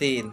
3,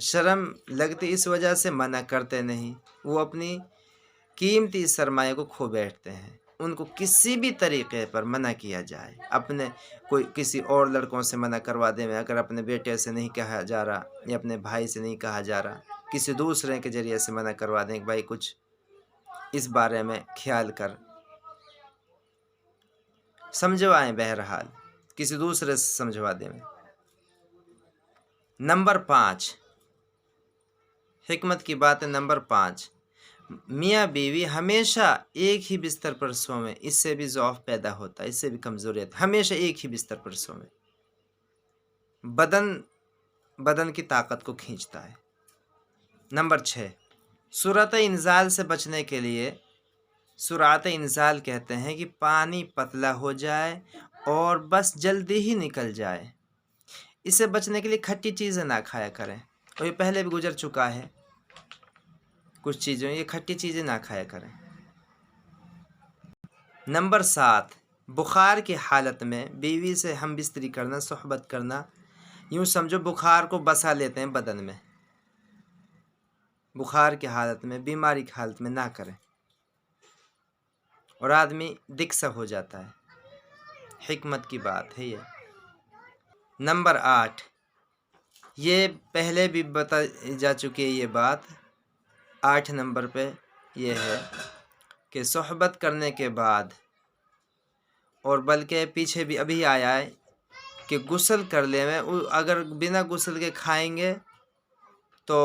شرم لگتی اس وجہ سے منع کرتے نہیں، وہ اپنی قیمتی سرمایہ کو کھو بیٹھتے ہیں۔ ان کو کسی بھی طریقے پر منع کیا جائے، اپنے کوئی کسی اور لڑکوں سے منع کروا دیں، اگر اپنے بیٹے سے نہیں کہا جا رہا یا اپنے بھائی سے نہیں کہا جا رہا، کسی دوسرے کے ذریعے سے منع کروا دیں کہ بھائی کچھ اس بارے میں خیال کر، سمجھوائیں، بہرحال کسی دوسرے سے سمجھوا دیں۔ نمبر 5 حکمت کی بات ہے۔ نمبر 5 میاں بیوی ہمیشہ ایک ہی بستر پر سوئیں، اس سے بھی ضعف پیدا ہوتا ہے، اس سے بھی کمزوری آتی ہے۔ ہمیشہ ایک ہی بستر پر سوئیں، بدن کی طاقت کو کھینچتا ہے۔ نمبر 6 سرعت انزال سے بچنے کے لیے، سرعت انزال کہتے ہیں کہ پانی پتلا ہو جائے اور بس جلدی ہی نکل جائے، اس سے بچنے کے لیے کھٹی چیزیں نہ کھایا کریں، اور یہ پہلے بھی گزر چکا ہے کچھ چیزیں، یہ کھٹی چیزیں نہ کھایا کریں۔ نمبر 7 بخار کی حالت میں بیوی سے ہم بستری کرنا، صحبت کرنا، یوں سمجھو بخار کو بسا لیتے ہیں بدن میں، بخار کی حالت میں، بیماری کی حالت میں نہ کریں، اور آدمی دکھ سا ہو جاتا ہے۔ حکمت کی بات ہے یہ۔ نمبر 8 یہ پہلے بھی بتائی جا چکی ہے یہ بات، 8 نمبر پہ یہ ہے کہ صحبت کرنے کے بعد، اور بلکہ پیچھے بھی ابھی آیا ہے کہ غسل کر لے میں، اگر بنا غسل کے کھائیں گے تو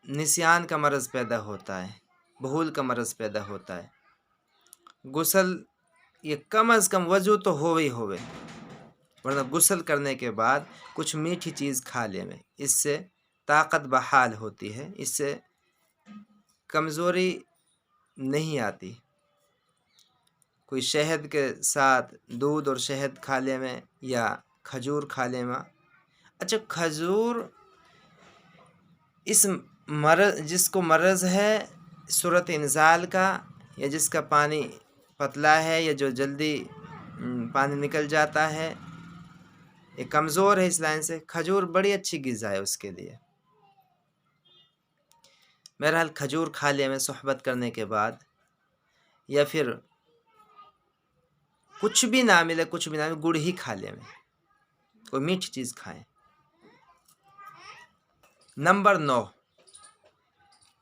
نسیان کا مرض پیدا ہوتا ہے، بھول کا مرض پیدا ہوتا ہے۔ غسل یہ کم از کم وضو تو ہوئے، ورنہ غسل کرنے کے بعد کچھ میٹھی چیز کھا لے میں، اس سے طاقت بحال ہوتی ہے، اس سے کمزوری نہیں آتی۔ کوئی شہد کے ساتھ دودھ اور شہد کھا لے میں، یا کھجور کھا لے میں۔ اچھا کھجور اس مرض، جس کو مرض ہے سرعت انزال کا، یا جس کا پانی پتلا ہے، یا جو جلدی پانی نکل جاتا ہے، یہ کمزور ہے اس لائن سے، کھجور بڑی اچھی غذا ہے اس کے لیے۔ بہرحال کھجور کھا لے میں صحبت کرنے کے بعد، یا پھر کچھ بھی نہ ملے، گڑ ہی کھا لے میں، کوئی میٹھی چیز کھائیں۔ نمبر 9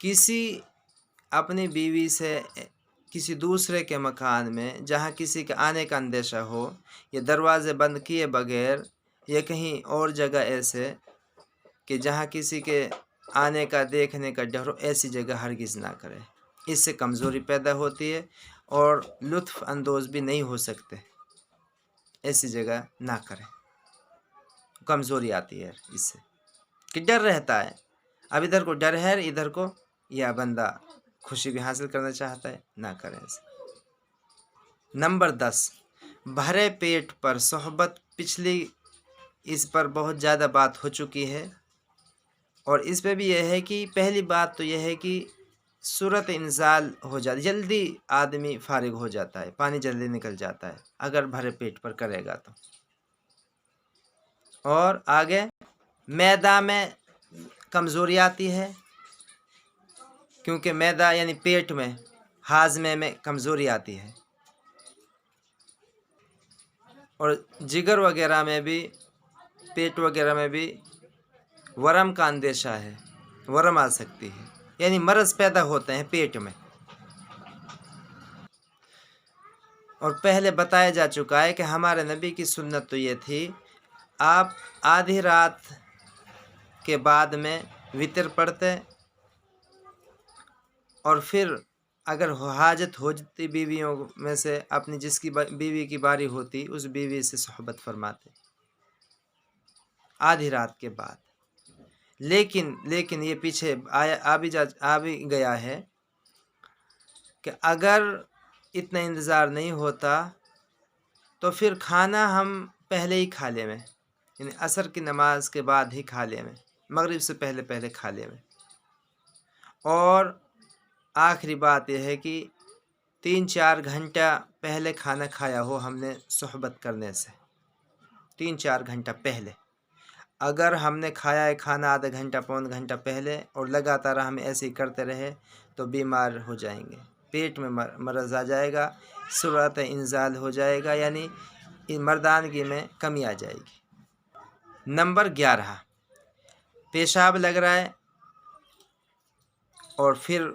کسی اپنی بیوی سے کسی دوسرے کے مکان میں جہاں کسی کے آنے کا اندیشہ ہو، یا دروازے بند کیے بغیر، یا کہیں اور جگہ ایسے کہ جہاں کسی کے آنے کا دیکھنے کا ڈر ہو، ایسی جگہ ہرگز نہ کرے، اس سے کمزوری پیدا ہوتی ہے اور لطف اندوز بھی نہیں ہو سکتے، ایسی جگہ نہ کریں، کمزوری آتی ہے اس سے، کہ ڈر رہتا ہے، اب ادھر کو ڈر ہے، ادھر کو یا بندہ خوشی بھی حاصل کرنا چاہتا ہے، نہ کریں ایسے۔ نمبر 10 بھرے پیٹ پر صحبت، پچھلی اس پر بہت زیادہ بات ہو چکی ہے، اور اس پہ بھی یہ ہے کہ پہلی بات تو یہ ہے کہ صورت انزال ہو جاتی، جلدی آدمی فارغ ہو جاتا ہے، پانی جلدی نکل جاتا ہے اگر بھرے پیٹ پر کرے گا تو۔ اور آگے معدہ میں کمزوری آتی ہے، کیونکہ معدہ یعنی پیٹ میں، ہاضمے میں کمزوری آتی ہے، اور جگر وغیرہ میں بھی، پیٹ وغیرہ میں بھی ورم کا اندیشہ ہے، ورم آ سکتی ہے، یعنی مرض پیدا ہوتے ہیں پیٹ میں۔ اور پہلے بتایا جا چکا ہے کہ ہمارے نبی کی سنت تو یہ تھی، آپ آدھی رات کے بعد میں وتر پڑھتے، اور پھر اگر حاجت ہو جاتی بیویوں میں سے اپنی، جس کی بیوی کی باری ہوتی، اس بیوی سے صحبت فرماتے آدھی رات کے بعد۔ لیکن یہ پیچھے آ بھی گیا ہے کہ اگر اتنا انتظار نہیں ہوتا تو پھر کھانا ہم پہلے ہی کھا لے میں، یعنی عصر کی نماز کے بعد ہی کھا لے میں، مغرب سے پہلے کھا لے میں۔ اور آخری بات یہ ہے کہ 3-4 گھنٹہ پہلے کھانا کھایا ہو ہم نے صحبت کرنے سے، 3-4 گھنٹہ پہلے۔ اگر ہم نے کھایا ہے کھانا آدھا گھنٹہ پون گھنٹہ پہلے اور لگاتار ہم ایسے ہی کرتے رہے تو بیمار ہو جائیں گے، پیٹ میں مرض آ جائے گا، صورت انزال ہو جائے گا، یعنی مردانگی میں کمی آ جائے گی۔ نمبر 11، پیشاب لگ رہا ہے اور پھر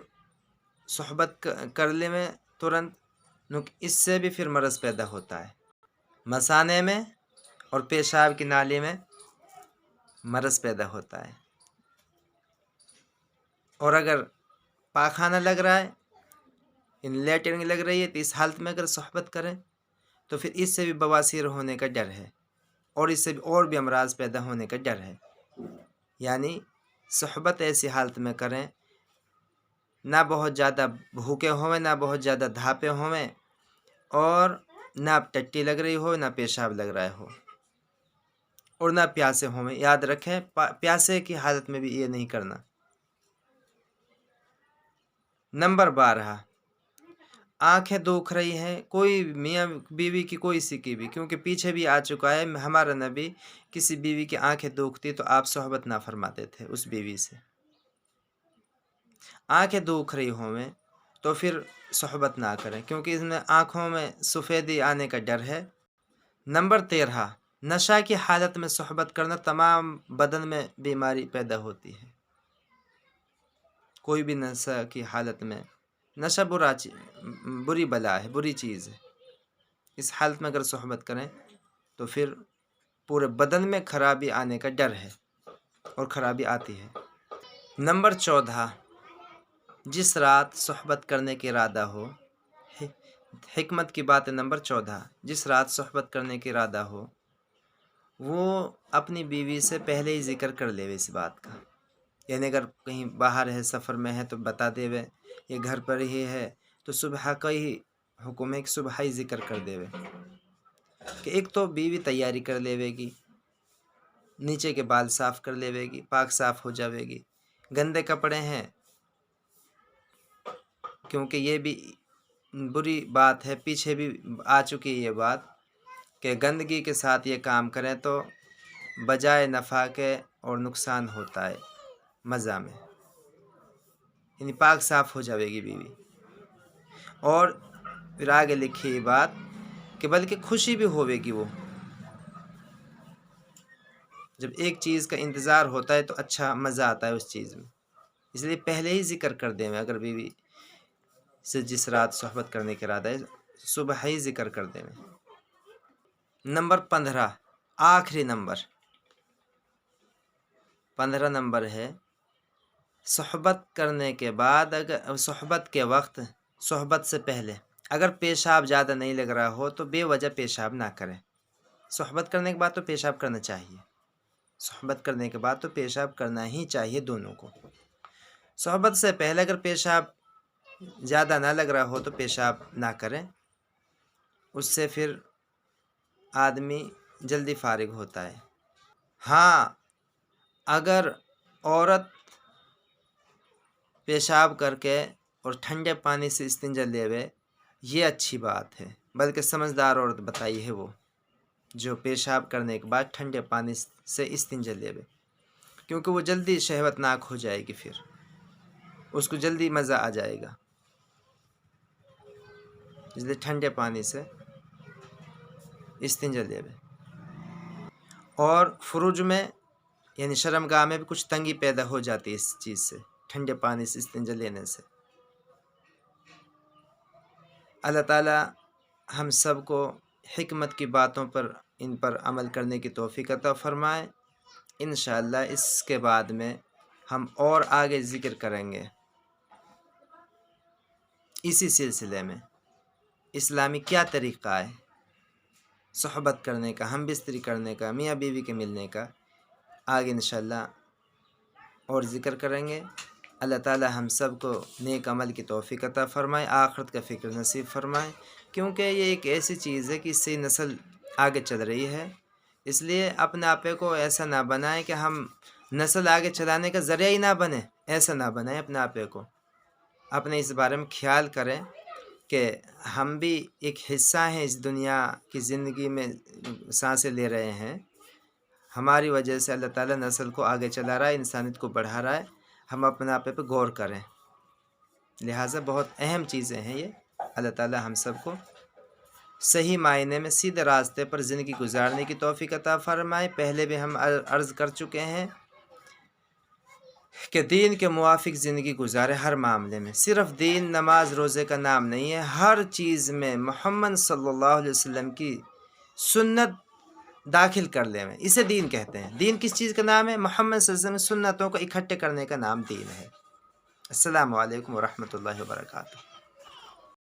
صحبت کر لے میں ترنت، اس سے بھی پھر مرض پیدا ہوتا ہے۔ مثانے میں اور پیشاب کی نالی میں مرض پیدا ہوتا ہے۔ اور اگر پاخانہ لگ رہا ہے، لیٹرنگ لگ رہی ہے، تو اس حالت میں اگر صحبت کریں تو پھر اس سے بھی بواسیر ہونے کا ڈر ہے، اور اس سے بھی اور بھی امراض پیدا ہونے کا ڈر ہے۔ یعنی صحبت ایسی حالت میں کریں نہ بہت زیادہ بھوکے ہوئیں، نہ بہت زیادہ دھاپے ہوئیں، اور نہ ٹٹی لگ رہی ہو، نہ پیشاب لگ رہا ہو، اور نہ پیاسے ہوئیں۔ یاد رکھیں پیاسے کی حالت میں بھی یہ نہیں کرنا۔ نمبر 12، آنکھیں دکھ رہی ہیں، کوئی میاں بیوی کی کوئی سی کی بھی، کیونکہ پیچھے بھی آ چکا ہے ہمارا نبی کسی بیوی کی آنکھیں دکھتی تو آپ صحبت نہ فرماتے تھے اس بیوی سے۔ آنکھیں دکھ رہی ہوں تو پھر صحبت نہ کریں، کیونکہ اس میں آنکھوں میں سفیدی آنے کا ڈر ہے۔ نمبر 13، نشہ کی حالت میں صحبت کرنا، تمام بدن میں بیماری پیدا ہوتی ہے۔ کوئی بھی نشہ کی حالت میں، نشہ بری بلا ہے، بری چیز ہے، اس حالت میں اگر صحبت کریں تو پھر پورے بدن میں خرابی آنے کا ڈر ہے، اور خرابی آتی ہے۔ نمبر 14، جس رات صحبت کرنے کی ارادہ ہو، حکمت کی بات ہے۔ نمبر 14، جس رات صحبت کرنے کی ارادہ ہو وہ اپنی بیوی سے پہلے ہی ذکر کر لے اس بات کا، یعنی اگر کہیں باہر ہے، سفر میں ہے، تو بتا دے وے، یہ گھر پر ہی ہے تو صبح کا ہی حکم ہے کہ صبح ہی ذکر کر دے وے، کہ ایک تو بیوی تیاری کر لے وے گی، نیچے کے بال صاف کر لے وے گی، پاک صاف ہو جاوے گی۔ گندے کپڑے ہیں، کیونکہ یہ بھی بری بات ہے، پیچھے بھی آ چکی یہ بات کہ گندگی کے ساتھ یہ کام کریں تو بجائے نفع کے اور نقصان ہوتا ہے مزہ میں، یعنی پاک صاف ہو جاوے گی بیوی۔ اور پھر آگے لکھی یہ بات کہ بلکہ خوشی بھی ہوے گی، وہ جب ایک چیز کا انتظار ہوتا ہے تو اچھا مزہ آتا ہے اس چیز میں، اس لیے پہلے ہی ذکر کر دیں۔ اگر بیوی سے جس رات صحبت کرنے کے ارادہ ہے صبح ہی ذکر کر دیں۔ نمبر 15، آخری نمبر 15 نمبر ہے، صحبت کرنے کے بعد، اگر صحبت کے وقت، صحبت سے پہلے اگر پیشاب زیادہ نہیں لگ رہا ہو تو بے وجہ پیشاب نہ کریں۔ صحبت کرنے کے بعد تو پیشاب کرنا چاہیے، صحبت کرنے کے بعد تو پیشاب کرنا ہی چاہیے دونوں کو۔ صحبت سے پہلے اگر پیشاب زیادہ نہ لگ رہا ہو تو پیشاب نہ کریں، اس سے پھر آدمی جلدی فارغ ہوتا ہے۔ ہاں، اگر عورت پیشاب کر کے اور ٹھنڈے پانی سے استنجا لیوے، یہ اچھی بات ہے، بلکہ سمجھدار عورت بتائی ہے وہ جو پیشاب کرنے کے بعد ٹھنڈے پانی سے استنجا لیوے، کیونکہ وہ جلدی شہوت ناک ہو جائے گی، پھر اس کو جلدی مزہ آ جائے گا، اس لیے ٹھنڈے پانی سے استنجا لیوے۔ اور فروج میں یعنی شرم گاہ میں بھی کچھ تنگی پیدا ہو جاتی ہے اس چیز سے، ٹھنڈے پانی سے استنجا لینے سے۔ اللہ تعالی ہم سب کو حکمت کی باتوں پر، ان پر عمل کرنے کی توفیق عطا فرمائے۔ انشاءاللہ اس کے بعد میں ہم اور آگے ذکر کریں گے اسی سلسلے میں اسلامی کیا طریقہ ہے صحبت کرنے کا، ہم بستری کرنے کا، میاں بیوی کے ملنے کا، آگے انشاءاللہ اور ذکر کریں گے۔ اللہ تعالی ہم سب کو نیک عمل کی توفیق عطا فرمائے، آخرت کا فکر نصیب فرمائے، کیونکہ یہ ایک ایسی چیز ہے کہ اس سے نسل آگے چل رہی ہے۔ اس لیے اپنے آپے کو ایسا نہ بنائیں کہ ہم نسل آگے چلانے کا ذریعہ ہی نہ بنیں، ایسا نہ بنائیں اپنے آپے کو۔ اپنے اس بارے میں خیال کریں کہ ہم بھی ایک حصہ ہیں اس دنیا کی زندگی میں، سانسیں لے رہے ہیں، ہماری وجہ سے اللہ تعالیٰ نسل کو آگے چلا رہا ہے، انسانیت کو بڑھا رہا ہے. ہم اپنے آپ پہ غور کریں. لہٰذا بہت اہم چیزیں ہیں یہ. اللہ تعالیٰ ہم سب کو صحیح معنی میں سیدھے راستے پر زندگی گزارنے کی توفیق عطا فرمائے. پہلے بھی ہم عرض کر چکے ہیں کہ دین کے موافق زندگی گزارے ہر معاملے میں. صرف دین نماز روزے کا نام نہیں ہے، ہر چیز میں محمد صلی اللہ علیہ وسلم کی سنت داخل کر لے میں، اسے دین کہتے ہیں. دین کس چیز کا نام ہے؟ محمد صلی اللہ علیہ وسلم سنتوں کو اکٹھے کرنے کا نام دین ہے. السلام علیکم ورحمۃ اللہ وبرکاتہ.